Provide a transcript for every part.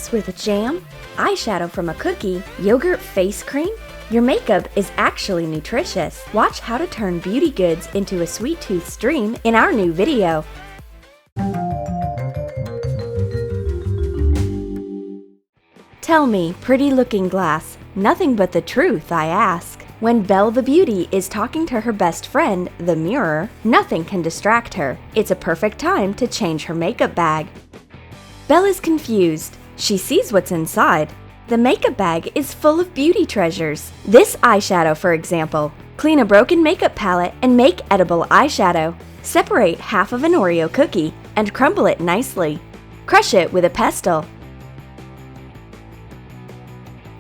sauce with jam, eyeshadow from a cookie, yogurt face cream? Your makeup is actually nutritious. Watch how to turn beauty goods into a sweet tooth stream in our new video. Tell me, pretty looking glass, nothing but the truth I ask. When Belle the Beauty is talking to her best friend, the mirror, nothing can distract her. It's a perfect time to change her makeup bag. Belle is confused. She sees what's inside. The makeup bag is full of beauty treasures. This eyeshadow, for example. Clean a broken makeup palette and make edible eyeshadow. Separate half of an Oreo cookie and crumble it nicely. Crush it with a pestle.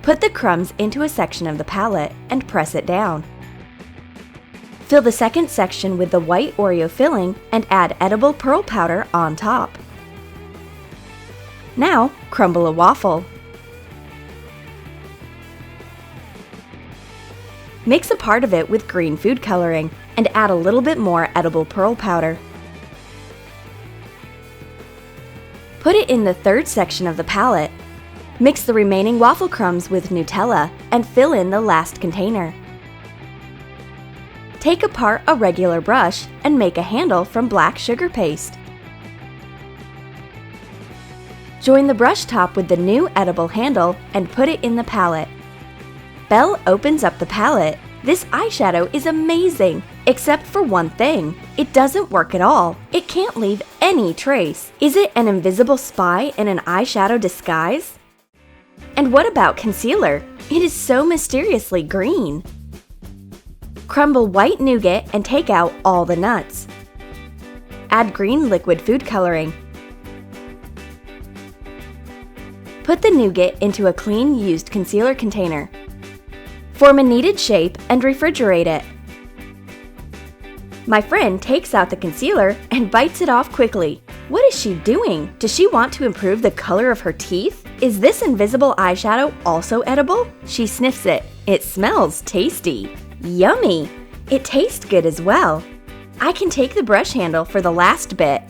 Put the crumbs into a section of the palette and press it down. Fill the second section with the white Oreo filling and add edible pearl powder on top. Now, crumble a waffle. Mix a part of it with green food coloring and add a little bit more edible pearl powder. Put it in the third section of the palette. Mix the remaining waffle crumbs with Nutella and fill in the last container. Take apart a regular brush and make a handle from black sugar paste. Join the brush top with the new edible handle and put it in the palette. Belle opens up the palette. This eyeshadow is amazing, except for one thing. It doesn't work at all. It can't leave any trace. Is it an invisible spy in an eyeshadow disguise? And what about concealer? It is so mysteriously green. Crumble white nougat and take out all the nuts. Add green liquid food coloring. Put the nougat into a clean used concealer container. Form a kneaded shape and refrigerate it. My friend takes out the concealer and bites it off quickly. What is she doing? Does she want to improve the color of her teeth? Is this invisible eyeshadow also edible? She sniffs it. It smells tasty. Yummy! It tastes good as well. I can take the brush handle for the last bit.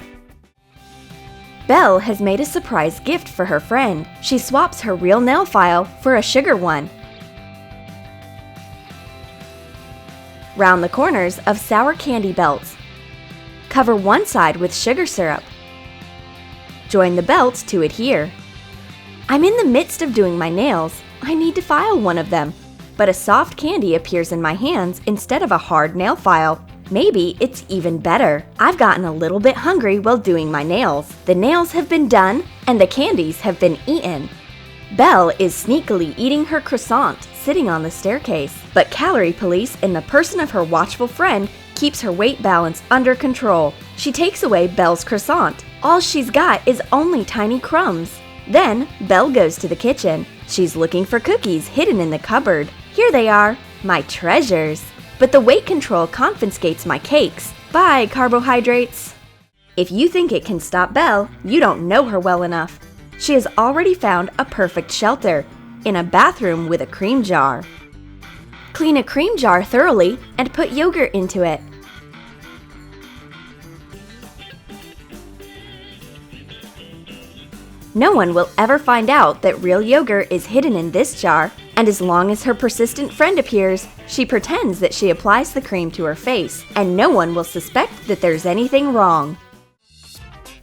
Belle has made a surprise gift for her friend. She swaps her real nail file for a sugar one. Round the corners of sour candy belts. Cover one side with sugar syrup. Join the belts to adhere. I'm in the midst of doing my nails. I need to file one of them, but a soft candy appears in my hands instead of a hard nail file. Maybe it's even better. I've gotten a little bit hungry while doing my nails. The nails have been done and the candies have been eaten. Belle is sneakily eating her croissant sitting on the staircase, but calorie police in the person of her watchful friend keeps her weight balance under control. She takes away Belle's croissant. All she's got is only tiny crumbs. Then, Belle goes to the kitchen. She's looking for cookies hidden in the cupboard. Here they are, my treasures. But the weight control confiscates my cakes. Bye, carbohydrates. If you think it can stop Belle, you don't know her well enough. She has already found a perfect shelter in a bathroom with a cream jar. Clean a cream jar thoroughly and put yogurt into it. No one will ever find out that real yogurt is hidden in this jar, and as long as her persistent friend appears, she pretends that she applies the cream to her face, and no one will suspect that there's anything wrong.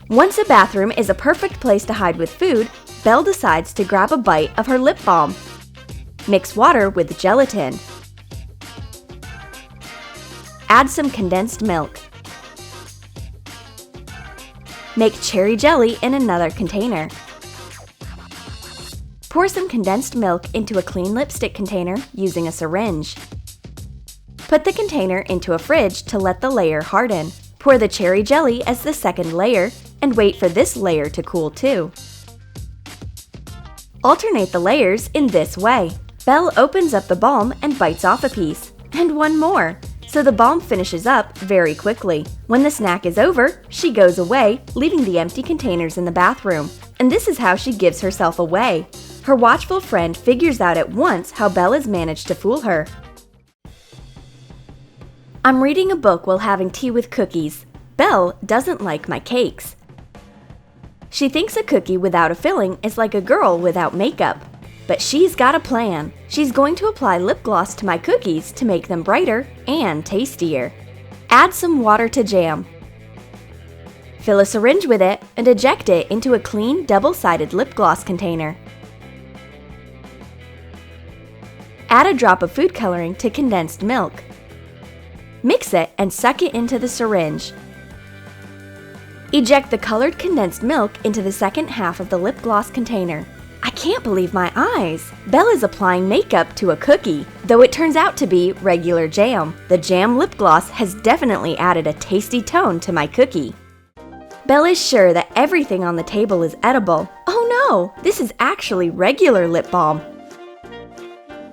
Once a bathroom is a perfect place to hide with food, Belle decides to grab a bite of her lip balm. Mix water with gelatin. Add some condensed milk. Make cherry jelly in another container. Pour some condensed milk into a clean lipstick container using a syringe. Put the container into a fridge to let the layer harden. Pour the cherry jelly as the second layer and wait for this layer to cool too. Alternate the layers in this way. Belle opens up the balm and bites off a piece, and one more, so the balm finishes up very quickly. When the snack is over, she goes away, leaving the empty containers in the bathroom. And this is how she gives herself away. Her watchful friend figures out at once how Belle has managed to fool her. I'm reading a book while having tea with cookies. Belle doesn't like my cakes. She thinks a cookie without a filling is like a girl without makeup. But she's got a plan. She's going to apply lip gloss to my cookies to make them brighter and tastier. Add some water to jam. Fill a syringe with it and eject it into a clean double-sided lip gloss container. Add a drop of food coloring to condensed milk. Mix it and suck it into the syringe. Eject the colored condensed milk into the second half of the lip gloss container. I can't believe my eyes! Belle is applying makeup to a cookie, though it turns out to be regular jam. The jam lip gloss has definitely added a tasty tone to my cookie. Belle is sure that everything on the table is edible. Oh no! This is actually regular lip balm.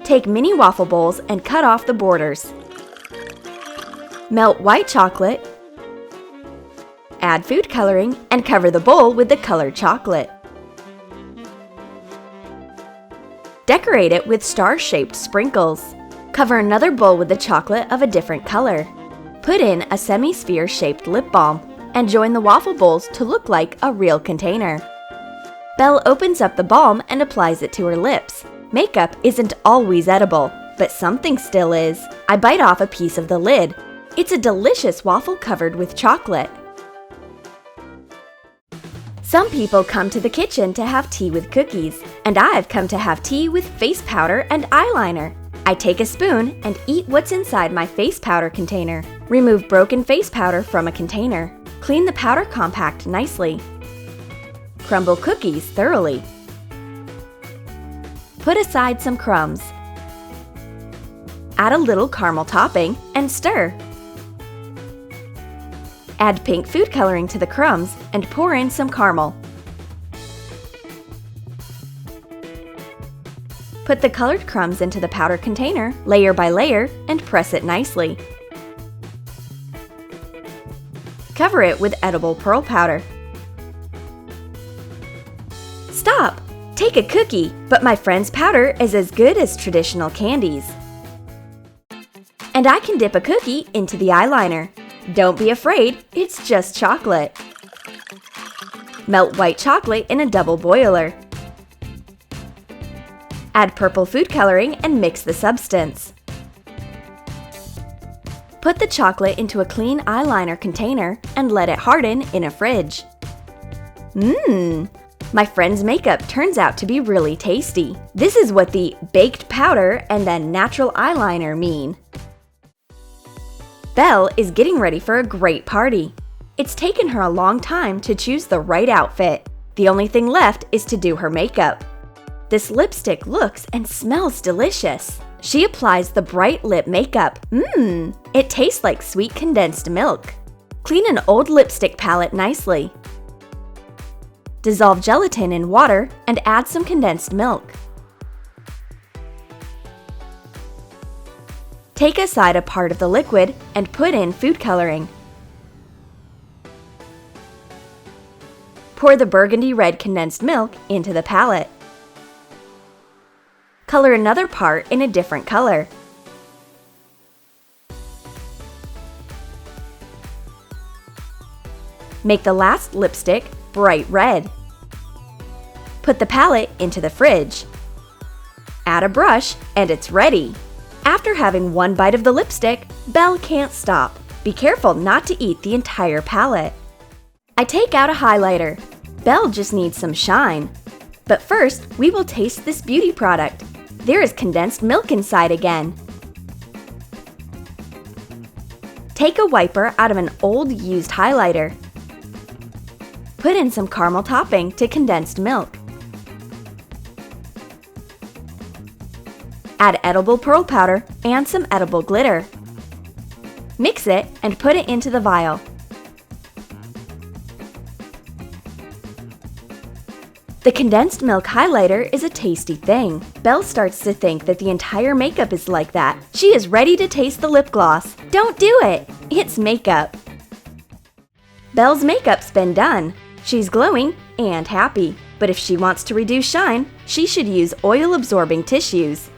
Take mini waffle bowls and cut off the borders. Melt white chocolate. Add food coloring and cover the bowl with the colored chocolate. Decorate it with star-shaped sprinkles. Cover another bowl with the chocolate of a different color. Put in a semi-sphere-shaped lip balm and join the waffle bowls to look like a real container. Belle opens up the balm and applies it to her lips. Makeup isn't always edible, but something still is. I bite off a piece of the lid. It's a delicious waffle covered with chocolate. Some people come to the kitchen to have tea with cookies, and I've come to have tea with face powder and eyeliner. I take a spoon and eat what's inside my face powder container. Remove broken face powder from a container. Clean the powder compact nicely. Crumble cookies thoroughly. Put aside some crumbs. Add a little caramel topping and stir. Add pink food coloring to the crumbs and pour in some caramel. Put the colored crumbs into the powder container, layer by layer, and press it nicely. Cover it with edible pearl powder. Stop! Take a cookie, but my friend's powder is as good as traditional candies. And I can dip a cookie into the eyeliner. Don't be afraid, it's just chocolate. Melt white chocolate in a double boiler. Add purple food coloring and mix the substance. Put the chocolate into a clean eyeliner container and let it harden in a fridge. My friend's makeup turns out to be really tasty. This is what the baked powder and then natural eyeliner mean. Belle is getting ready for a great party. It's taken her a long time to choose the right outfit. The only thing left is to do her makeup. This lipstick looks and smells delicious. She applies the bright lip makeup. It tastes like sweet condensed milk. Clean an old lipstick palette nicely. Dissolve gelatin in water and add some condensed milk. Take aside a part of the liquid and put in food coloring. Pour the burgundy red condensed milk into the palette. Color another part in a different color. Make the last lipstick bright red. Put the palette into the fridge. Add a brush and it's ready. After having one bite of the lipstick, Belle can't stop. Be careful not to eat the entire palette. I take out a highlighter. Belle just needs some shine. But first, we will taste this beauty product. There is condensed milk inside again. Take a wiper out of an old used highlighter. Put in some caramel topping to condensed milk. Add edible pearl powder and some edible glitter. Mix it and put it into the vial. The condensed milk highlighter is a tasty thing. Belle starts to think that the entire makeup is like that. She is ready to taste the lip gloss. Don't do it! It's makeup. Belle's makeup's been done. She's glowing and happy. But if she wants to reduce shine, she should use oil-absorbing tissues.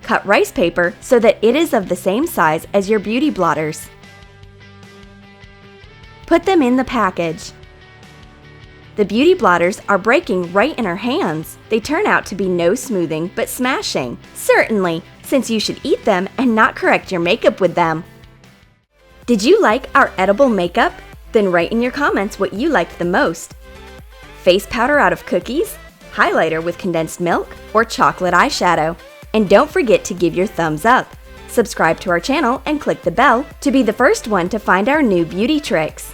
Cut rice paper so that it is of the same size as your beauty blotters. Put them in the package. The beauty blotters are breaking right in our hands. They turn out to be no smoothing, but smashing. Certainly, since you should eat them and not correct your makeup with them. Did you like our edible makeup? Then write in your comments what you liked the most. Face powder out of cookies, highlighter with condensed milk, or chocolate eyeshadow. And don't forget to give your thumbs up. Subscribe to our channel and click the bell to be the first one to find our new beauty tricks.